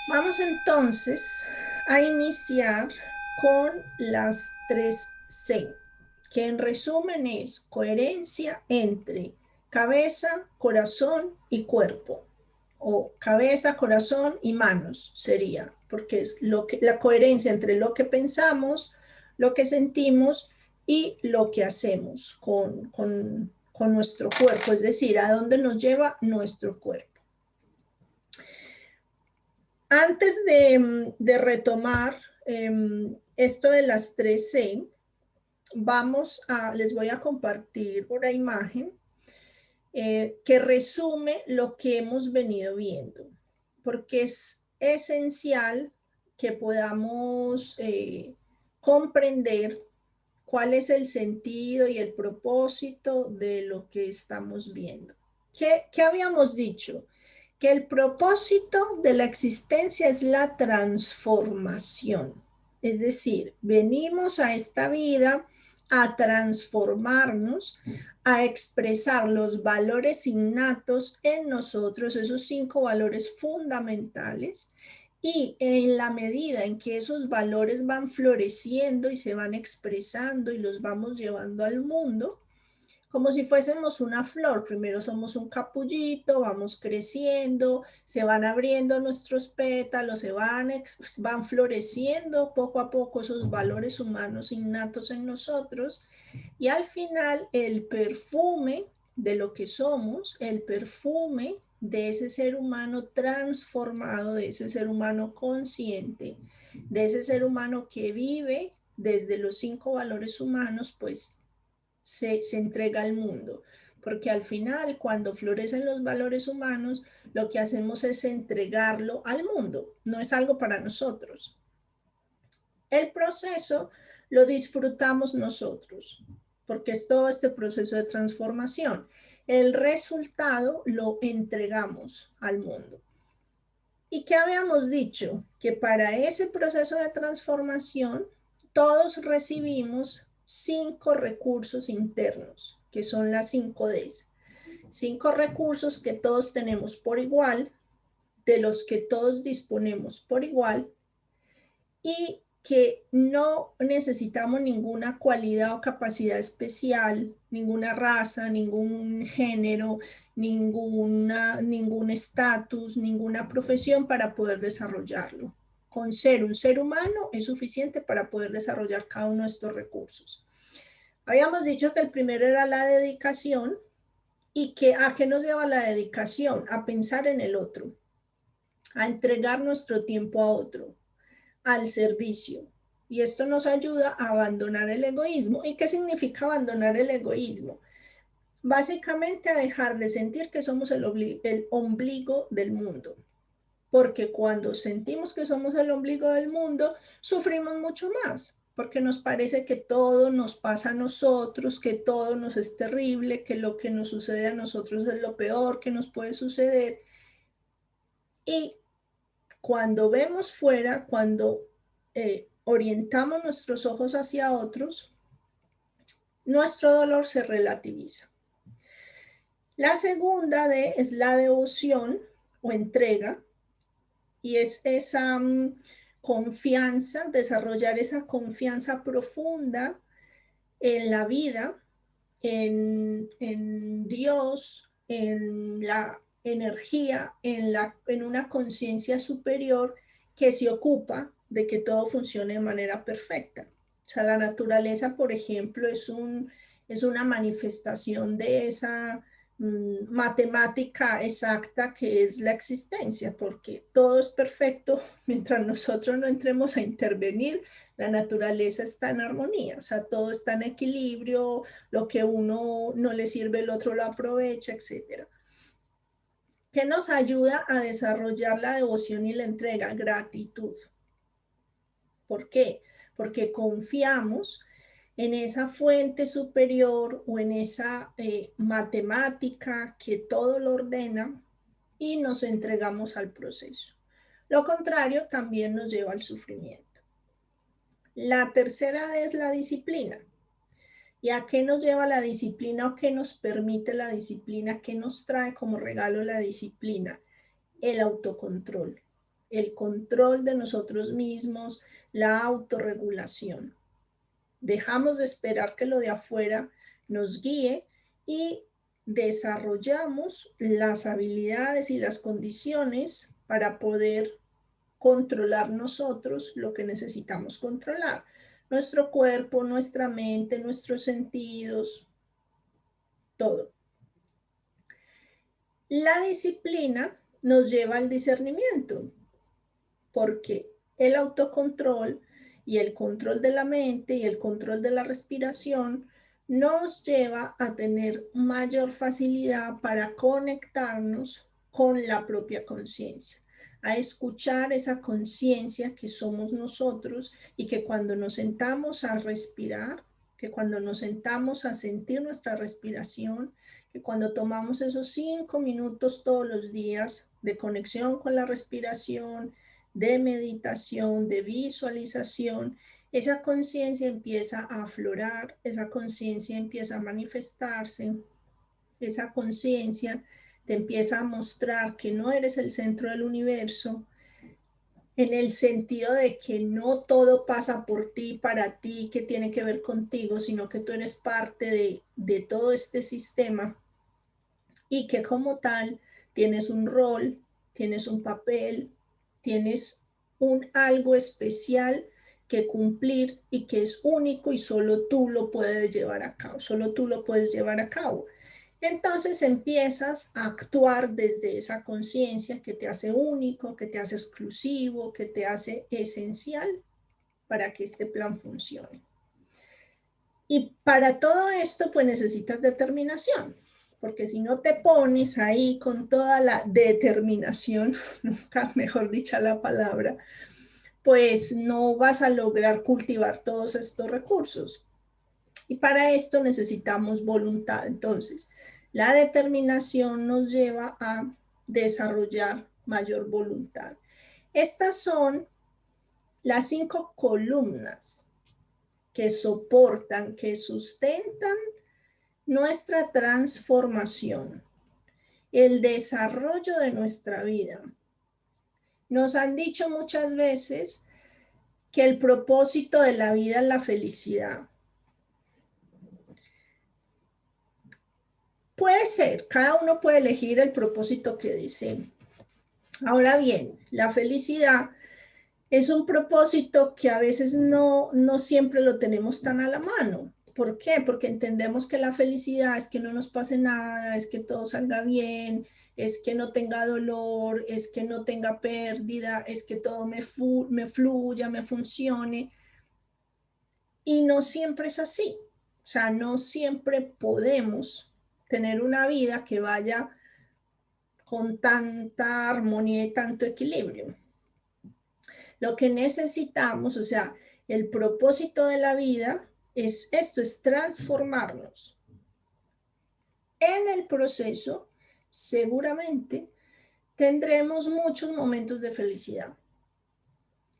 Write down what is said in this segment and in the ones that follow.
Vamos entonces a iniciar con las tres C, que en resumen es coherencia entre cabeza, corazón y cuerpo, o cabeza, corazón y manos sería, porque es la coherencia entre lo que pensamos, lo que sentimos y lo que hacemos con nuestro cuerpo, es decir, a dónde nos lleva nuestro cuerpo. Antes de retomar esto de las tres C, les voy a compartir una imagen que resume lo que hemos venido viendo, porque es esencial que podamos comprender cuál es el sentido y el propósito de lo que estamos viendo. ¿Qué habíamos dicho? Que el propósito de la existencia es la transformación. Es decir, venimos a esta vida a transformarnos, a expresar los valores innatos en nosotros, esos 5 valores fundamentales, y en la medida en que esos valores van floreciendo y se van expresando y los vamos llevando al mundo, como si fuésemos una flor. Primero somos un capullito, vamos creciendo, se van abriendo nuestros pétalos, van floreciendo poco a poco esos valores humanos innatos en nosotros, y al final el perfume de lo que somos, el perfume de ese ser humano transformado, de ese ser humano consciente, de ese ser humano que vive desde los 5 valores humanos, pues se entrega al mundo. Porque al final, cuando florecen los valores humanos, lo que hacemos es entregarlo al mundo, no es algo para nosotros. El proceso lo disfrutamos nosotros, porque es todo este proceso de transformación. El resultado lo entregamos al mundo. ¿Y qué habíamos dicho? Que para ese proceso de transformación todos recibimos 5 recursos internos, que son las 5 Ds. 5 recursos que todos tenemos por igual, de los que todos disponemos por igual, y que no necesitamos ninguna cualidad o capacidad especial, ninguna raza, ningún género, ningún estatus, ninguna profesión para poder desarrollarlo. Con ser un ser humano es suficiente para poder desarrollar cada uno de estos recursos. Habíamos dicho que el primero era la dedicación, y que a qué nos lleva la dedicación, a pensar en el otro, a entregar nuestro tiempo a otro, al servicio. Y esto nos ayuda a abandonar el egoísmo. ¿Y qué significa abandonar el egoísmo? Básicamente a dejar de sentir que somos el ombligo del mundo. Porque cuando sentimos que somos el ombligo del mundo, sufrimos mucho más. Porque nos parece que todo nos pasa a nosotros, que todo nos es terrible, que lo que nos sucede a nosotros es lo peor que nos puede suceder. Y cuando vemos fuera, cuando orientamos nuestros ojos hacia otros, nuestro dolor se relativiza. La segunda es la devoción o entrega, y es esa confianza, desarrollar esa confianza profunda en la vida, en Dios, en la energía, en una conciencia superior que se ocupa de que todo funcione de manera perfecta. O sea, la naturaleza, por ejemplo, es una manifestación de esa matemática exacta que es la existencia, porque todo es perfecto mientras nosotros no entremos a intervenir. La naturaleza está en armonía, o sea, todo está en equilibrio, lo que uno no le sirve, el otro lo aprovecha, etcétera. ¿Qué nos ayuda a desarrollar la devoción y la entrega? Gratitud. ¿Por qué? Porque confiamos en esa fuente superior o en esa matemática que todo lo ordena, y nos entregamos al proceso. Lo contrario también nos lleva al sufrimiento. La tercera es la disciplina. ¿Y a qué nos lleva la disciplina o qué nos permite la disciplina? ¿Qué nos trae como regalo la disciplina? El autocontrol, el control de nosotros mismos, la autorregulación. Dejamos de esperar que lo de afuera nos guíe y desarrollamos las habilidades y las condiciones para poder controlar nosotros lo que necesitamos controlar. Nuestro cuerpo, nuestra mente, nuestros sentidos, todo. La disciplina nos lleva al discernimiento, porque el autocontrol y el control de la mente y el control de la respiración nos lleva a tener mayor facilidad para conectarnos con la propia conciencia, a escuchar esa conciencia que somos nosotros y que cuando nos sentamos a respirar, que cuando nos sentamos a sentir nuestra respiración, que cuando tomamos esos 5 minutos todos los días de conexión con la respiración, de meditación, de visualización, esa conciencia empieza a aflorar, esa conciencia empieza a manifestarse, esa conciencia te empieza a mostrar que no eres el centro del universo, en el sentido de que no todo pasa por ti, para ti, que tiene que ver contigo, sino que tú eres parte de todo este sistema y que como tal tienes un rol, tienes un papel, tienes un algo especial que cumplir y que es único y solo tú lo puedes llevar a cabo, solo tú lo puedes llevar a cabo. Entonces empiezas a actuar desde esa conciencia que te hace único, que te hace exclusivo, que te hace esencial para que este plan funcione. Y para todo esto, pues necesitas determinación, porque si no te pones ahí con toda la determinación, nunca mejor dicha la palabra, pues no vas a lograr cultivar todos estos recursos. Y para esto necesitamos voluntad. Entonces, la determinación nos lleva a desarrollar mayor voluntad. Estas son las 5 columnas que soportan, que sustentan nuestra transformación, el desarrollo de nuestra vida. Nos han dicho muchas veces que el propósito de la vida es la felicidad. Puede ser, cada uno puede elegir el propósito que desee. Ahora bien, la felicidad es un propósito que a veces no siempre lo tenemos tan a la mano. ¿Por qué? Porque entendemos que la felicidad es que no nos pase nada, es que todo salga bien, es que no tenga dolor, es que no tenga pérdida, es que todo me fluya, me funcione. Y no siempre es así. O sea, no siempre podemos tener una vida que vaya con tanta armonía y tanto equilibrio. Lo que necesitamos, o sea, el propósito de la vida es esto, es transformarnos. En el proceso, seguramente, tendremos muchos momentos de felicidad.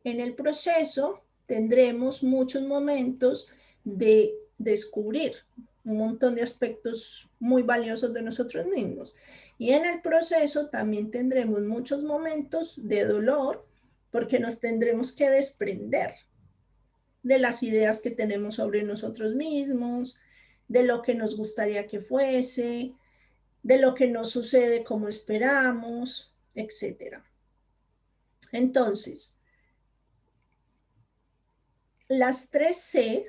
En el proceso, tendremos muchos momentos de descubrir un montón de aspectos muy valiosos de nosotros mismos. Y en el proceso también tendremos muchos momentos de dolor, porque nos tendremos que desprender de las ideas que tenemos sobre nosotros mismos, de lo que nos gustaría que fuese, de lo que no sucede como esperamos, etc. Entonces, las 3C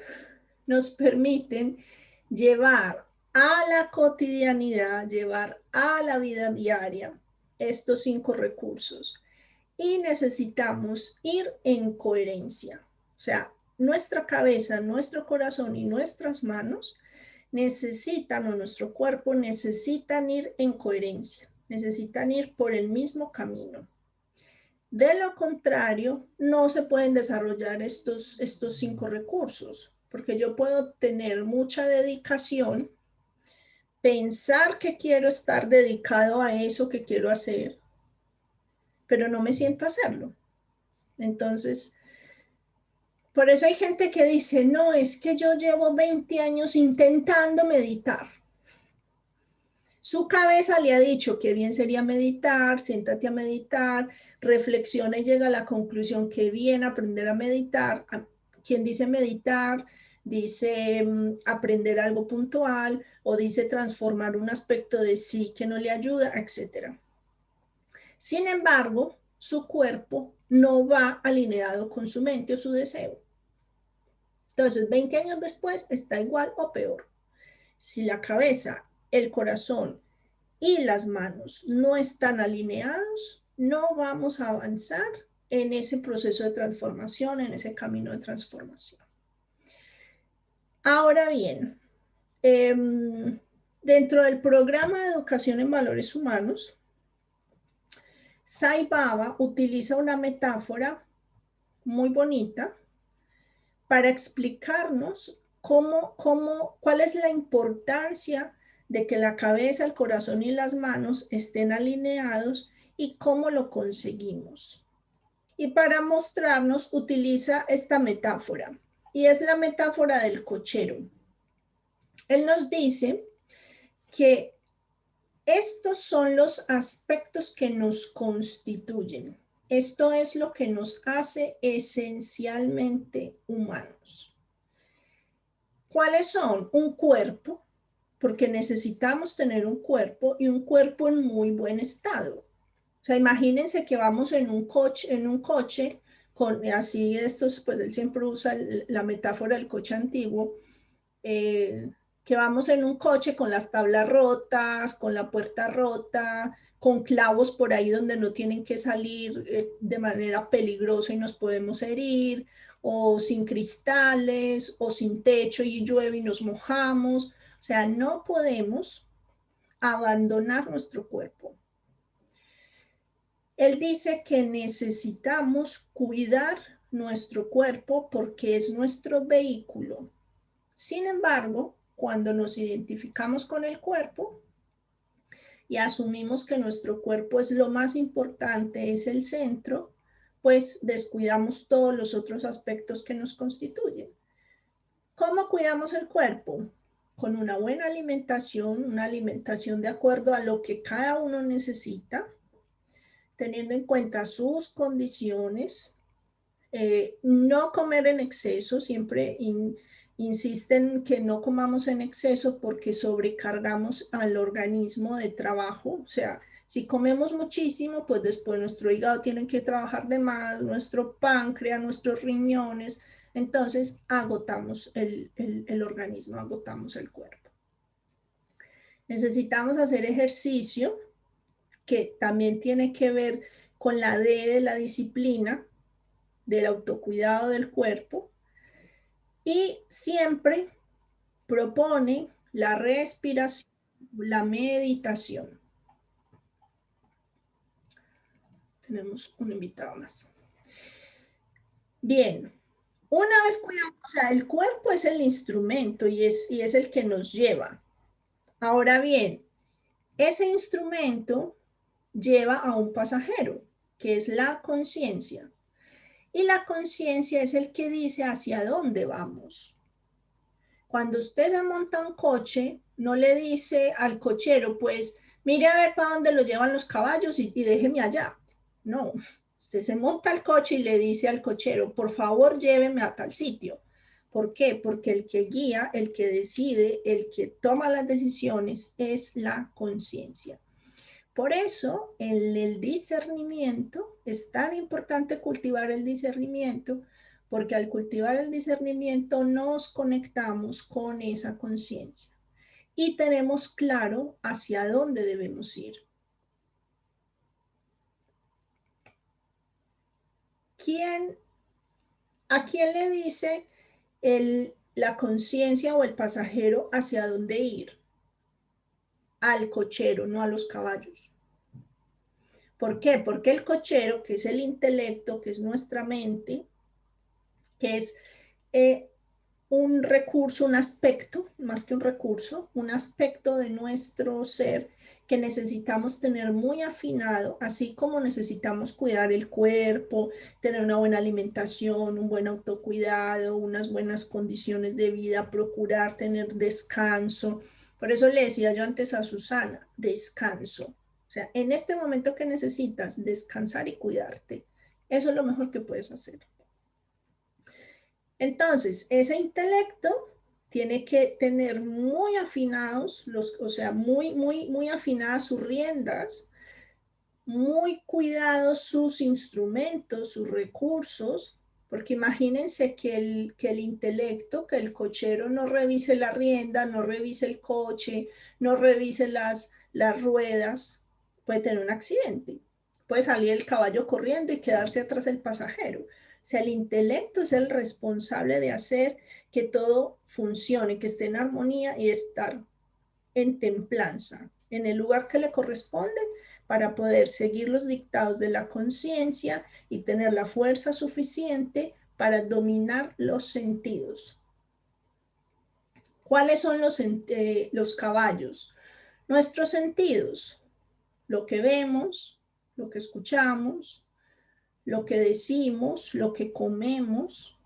nos permiten llevar a la cotidianidad, llevar a la vida diaria estos 5 recursos. Y necesitamos ir en coherencia. O sea, nuestra cabeza, nuestro corazón y nuestras manos necesitan, o nuestro cuerpo necesitan ir en coherencia, necesitan ir por el mismo camino. De lo contrario, no se pueden desarrollar estos 5 recursos, porque yo puedo tener mucha dedicación, pensar que quiero estar dedicado a eso que quiero hacer, pero no me siento a hacerlo. Entonces, por eso hay gente que dice, no, es que yo llevo 20 años intentando meditar. Su cabeza le ha dicho que bien sería meditar, siéntate a meditar, reflexiona y llega a la conclusión que bien aprender a meditar. Quien dice meditar, dice aprender algo puntual o dice transformar un aspecto de sí que no le ayuda, etc. Sin embargo, su cuerpo no va alineado con su mente o su deseo. Entonces, 20 años después está igual o peor. Si la cabeza, el corazón y las manos no están alineados, no vamos a avanzar en ese proceso de transformación, en ese camino de transformación. Ahora bien, dentro del programa de educación en valores humanos, Sai Baba utiliza una metáfora muy bonita para explicarnos cuál es la importancia de que la cabeza, el corazón y las manos estén alineados y cómo lo conseguimos. Y para mostrarnos utiliza esta metáfora, y es la metáfora del cochero. Él nos dice que estos son los aspectos que nos constituyen. Esto es lo que nos hace esencialmente humanos. ¿Cuáles son? Un cuerpo, porque necesitamos tener un cuerpo y un cuerpo en muy buen estado. O sea, imagínense que vamos en un coche con así estos, pues él siempre usa la metáfora del coche antiguo, que vamos en un coche con las tablas rotas, con la puerta rota, con clavos por ahí donde no tienen que salir de manera peligrosa y nos podemos herir, o sin cristales, o sin techo y llueve y nos mojamos. O sea, no podemos abandonar nuestro cuerpo. Él dice que necesitamos cuidar nuestro cuerpo porque es nuestro vehículo. Sin embargo, cuando nos identificamos con el cuerpo y asumimos que nuestro cuerpo es lo más importante, es el centro, pues descuidamos todos los otros aspectos que nos constituyen. ¿Cómo cuidamos el cuerpo? Con una buena alimentación, una alimentación de acuerdo a lo que cada uno necesita, teniendo en cuenta sus condiciones, no comer en exceso, siempre insisten que no comamos en exceso porque sobrecargamos al organismo de trabajo. O sea, si comemos muchísimo, pues después nuestro hígado tiene que trabajar de más, nuestro páncreas, nuestros riñones, entonces agotamos el organismo, agotamos el cuerpo. Necesitamos hacer ejercicio, que también tiene que ver con la D de la disciplina, del autocuidado del cuerpo, y siempre propone la respiración, la meditación. Tenemos un invitado más. Bien, una vez cuidamos, o sea, el cuerpo es el instrumento y es el que nos lleva. Ahora bien, ese instrumento lleva a un pasajero, que es la conciencia. Y la conciencia es el que dice hacia dónde vamos. Cuando usted se monta un coche, no le dice al cochero, pues, mire a ver para dónde lo llevan los caballos y déjeme allá. No, usted se monta al coche y le dice al cochero, por favor, lléveme a tal sitio. ¿Por qué? Porque el que guía, el que decide, el que toma las decisiones es la conciencia. Por eso, en el discernimiento, es tan importante cultivar el discernimiento, porque al cultivar el discernimiento nos conectamos con esa conciencia y tenemos claro hacia dónde debemos ir. ¿A quién le dice la conciencia o el pasajero hacia dónde ir? Al cochero, no a los caballos. ¿Por qué? Porque el cochero, que es el intelecto, que es nuestra mente, que es un recurso, un aspecto, más que un recurso, un aspecto de nuestro ser que necesitamos tener muy afinado, así como necesitamos cuidar el cuerpo, tener una buena alimentación, un buen autocuidado, unas buenas condiciones de vida, procurar tener descanso, Por eso le decía yo antes a Susana, descanso. O sea, en este momento que necesitas descansar y cuidarte, eso es lo mejor que puedes hacer. Entonces, ese intelecto tiene que tener muy afinados, o sea, muy afinadas sus riendas, muy cuidados sus instrumentos, sus recursos, porque imagínense que el intelecto, que el cochero no revise la rienda, no revise el coche, no revise las ruedas, puede tener un accidente. Puede salir el caballo corriendo y quedarse atrás el pasajero. O sea, el intelecto es el responsable de hacer que todo funcione, que esté en armonía y estar en templanza, en el lugar que le corresponde para poder seguir los dictados de la conciencia y tener la fuerza suficiente para dominar los sentidos. ¿Cuáles son los caballos? Nuestros sentidos, lo que vemos, lo que escuchamos, lo que decimos, lo que comemos,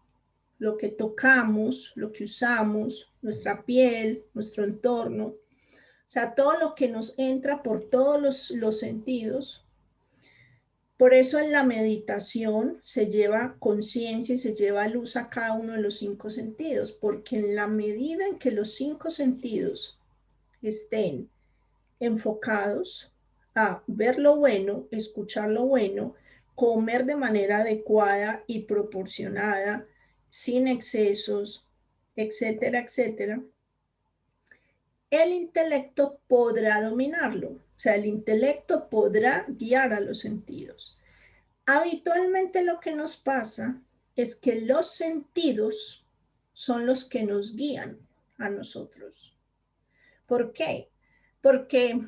lo que tocamos, lo que usamos, nuestra piel, nuestro entorno. O sea, todo lo que nos entra por todos los sentidos. Por eso en la meditación se lleva conciencia y se lleva luz a cada uno de los 5 sentidos, porque en la medida en que los 5 sentidos estén enfocados a ver lo bueno, escuchar lo bueno, comer de manera adecuada y proporcionada, sin excesos, etcétera, etcétera, el intelecto podrá dominarlo. O sea, el intelecto podrá guiar a los sentidos. Habitualmente lo que nos pasa es que los sentidos son los que nos guían a nosotros. ¿Por qué? Porque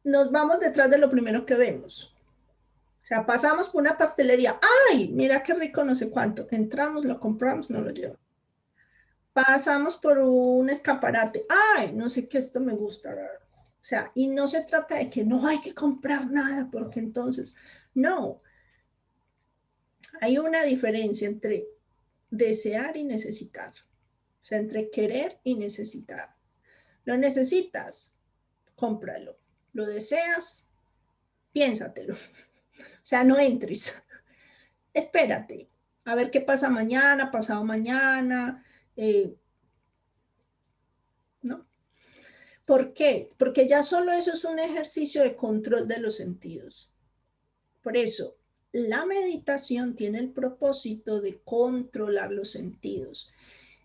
nos vamos detrás de lo primero que vemos. O sea, pasamos por una pastelería. ¡Ay! Mira qué rico, no sé cuánto. Entramos, lo compramos, no lo llevamos. Pasamos por un escaparate. ¡Ay! No sé qué, esto me gusta. O sea, y no se trata de que no hay que comprar nada, porque entonces, no. Hay una diferencia entre desear y necesitar. O sea, entre querer y necesitar. Lo necesitas, cómpralo. Lo deseas, piénsatelo. O sea, no entres. Espérate. A ver qué pasa mañana, pasado mañana. ¿No? ¿Por qué? Porque ya solo eso es un ejercicio de control de los sentidos. Por eso, la meditación tiene el propósito de controlar los sentidos,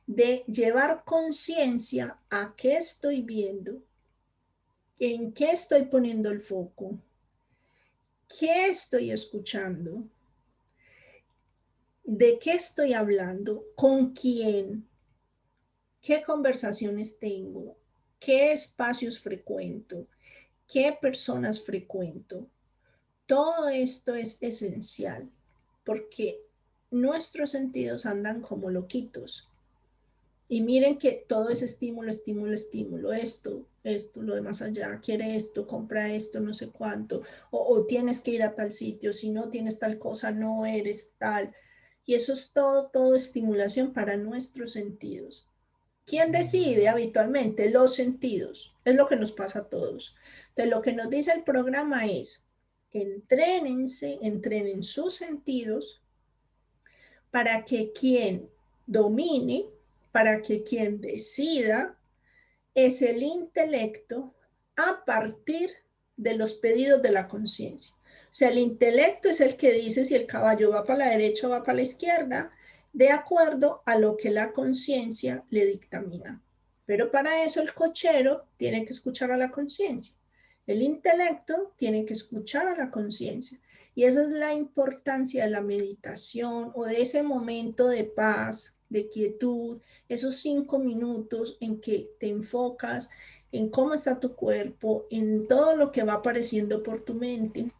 de llevar conciencia a qué estoy viendo, en qué estoy poniendo el foco, qué estoy escuchando, de qué estoy hablando, con quién, qué conversaciones tengo, qué espacios frecuento, qué personas frecuento. Todo esto es esencial porque nuestros sentidos andan como loquitos. Y miren que todo es estímulo, estímulo, estímulo, esto, lo de más allá, quiere esto, compra esto, no sé cuánto, o tienes que ir a tal sitio, si no tienes tal cosa, no eres tal. Y eso es todo estimulación para nuestros sentidos. ¿Quién decide habitualmente? Los sentidos. Es lo que nos pasa a todos. Entonces, lo que nos dice el programa es, entrénense, entrenen sus sentidos para que quien domine, para que quien decida es el intelecto a partir de los pedidos de la conciencia. O sea, el intelecto es el que dice si el caballo va para la derecha o va para la izquierda, de acuerdo a lo que la conciencia le dictamina. Pero para eso el cochero tiene que escuchar a la conciencia. El intelecto tiene que escuchar a la conciencia. Y esa es la importancia de la meditación o de ese momento de paz, de quietud, esos 5 minutos en que te enfocas en cómo está tu cuerpo, en todo lo que va apareciendo por tu mente,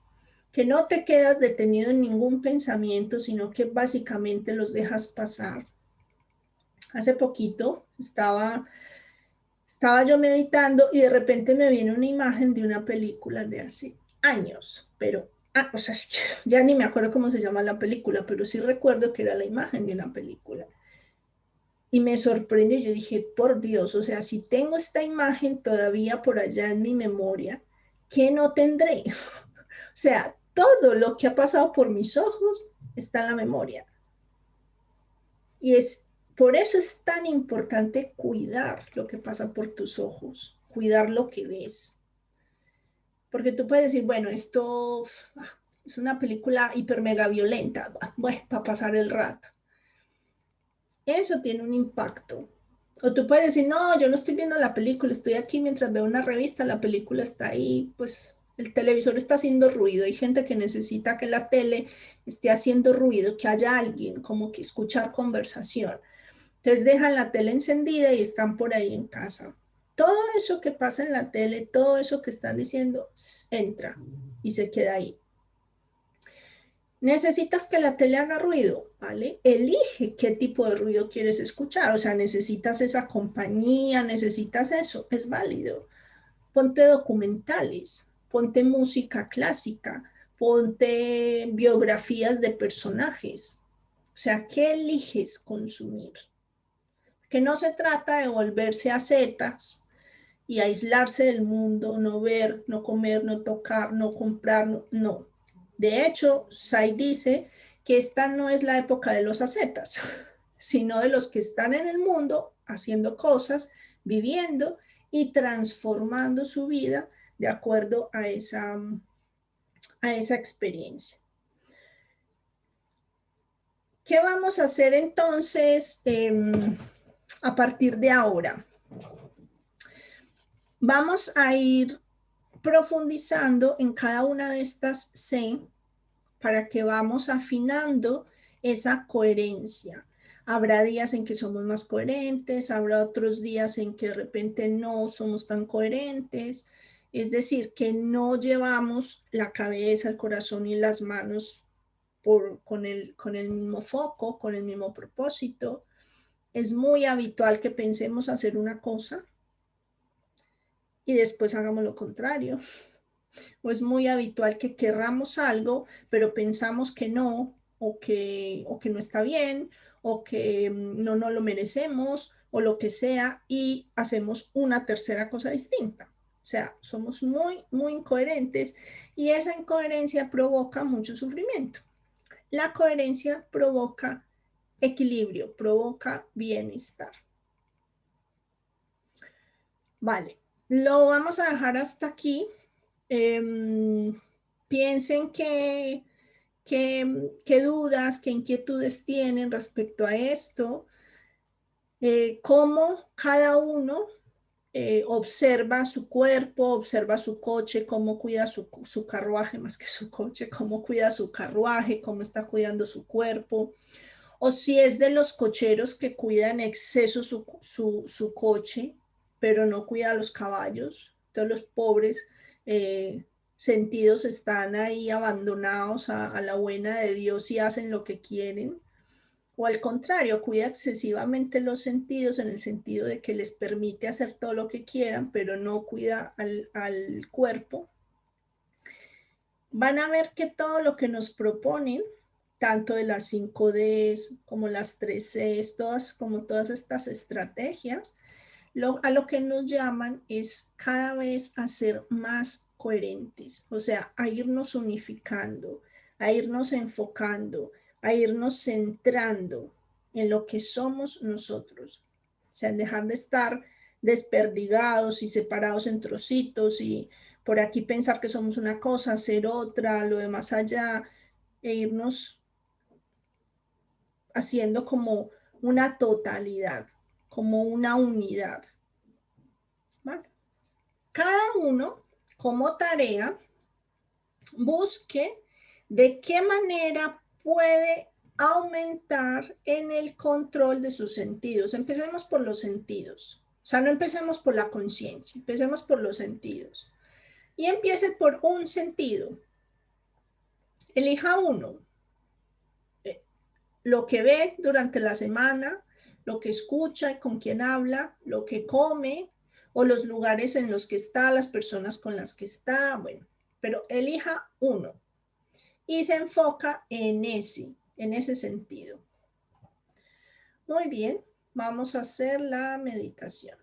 que no te quedas detenido en ningún pensamiento, sino que básicamente los dejas pasar. Hace poquito estaba yo meditando y de repente me viene una imagen de una película de hace años, pero, o sea, es que ya ni me acuerdo cómo se llama la película, pero sí recuerdo que era la imagen de una película. Y me sorprendió, yo dije, por Dios, o sea, si tengo esta imagen todavía por allá en mi memoria, ¿qué no tendré? O sea, todo lo que ha pasado por mis ojos está en la memoria. Y por eso es tan importante cuidar lo que pasa por tus ojos, cuidar lo que ves. Porque tú puedes decir, bueno, esto es una película hiper mega violenta, bueno, para pasar el rato. Eso tiene un impacto. O tú puedes decir, no, yo no estoy viendo la película, estoy aquí mientras veo una revista, la película está ahí, pues el televisor está haciendo ruido. Hay gente que necesita que la tele esté haciendo ruido, que haya alguien, como que escuchar conversación. Entonces dejan la tele encendida y están por ahí en casa. Todo eso que pasa en la tele, todo eso que están diciendo, entra y se queda ahí. Necesitas que la tele haga ruido, ¿vale? Elige qué tipo de ruido quieres escuchar. O sea, necesitas esa compañía, necesitas eso, es válido. Ponte documentales, ponte música clásica, ponte biografías de personajes. O sea, ¿qué eliges consumir? Que no se trata de volverse ascetas y aislarse del mundo, no ver, no comer, no tocar, no comprar, no. No. De hecho, Sai dice que esta no es la época de los ascetas, sino de los que están en el mundo haciendo cosas, viviendo y transformando su vida de acuerdo a esa experiencia. ¿Qué vamos a hacer entonces a partir de ahora? Vamos a ir profundizando en cada una de estas C para que vamos afinando esa coherencia. Habrá días en que somos más coherentes, habrá otros días en que de repente no somos tan coherentes. Es decir, que no llevamos la cabeza, el corazón y las manos con el mismo foco, con el mismo propósito. Es muy habitual que pensemos hacer una cosa y después hagamos lo contrario. O es muy habitual que querramos algo, pero pensamos que no, o que no está bien, o que no nos lo merecemos, o lo que sea, y hacemos una tercera cosa distinta. O sea, somos muy, muy incoherentes y esa incoherencia provoca mucho sufrimiento. La coherencia provoca equilibrio, provoca bienestar. Vale, lo vamos a dejar hasta aquí. Piensen qué dudas, qué inquietudes tienen respecto a esto, cómo cada uno observa su cuerpo, observa su coche, cómo cuida su carruaje más que su coche, cómo cuida su carruaje, cómo está cuidando su cuerpo, o si es de los cocheros que cuidan en exceso su coche, pero no cuida a los caballos. Todos los pobres sentidos están ahí abandonados a la buena de Dios y hacen lo que quieren. O al contrario, cuida excesivamente los sentidos en el sentido de que les permite hacer todo lo que quieran, pero no cuida al cuerpo. Van a ver que todo lo que nos proponen, tanto de las 5Ds como las 3Cs, como todas estas estrategias, a lo que nos llaman es cada vez a ser más coherentes, o sea, a irnos unificando, a irnos enfocando, a irnos centrando en lo que somos nosotros. O sea, en dejar de estar desperdigados y separados en trocitos y por aquí pensar que somos una cosa, hacer otra, lo demás allá, e irnos haciendo como una totalidad, como una unidad. ¿Vale? Cada uno, como tarea, busque de qué manera puede aumentar en el control de sus sentidos. Empecemos por los sentidos. O sea, no empecemos por la conciencia, empecemos por los sentidos. Y empiece por un sentido. Elija uno. Lo que ve durante la semana, lo que escucha y con quién habla, lo que come o los lugares en los que está, las personas con las que está, bueno, pero elija uno y se enfoca en ese sentido. Muy bien. Vamos a hacer la meditación.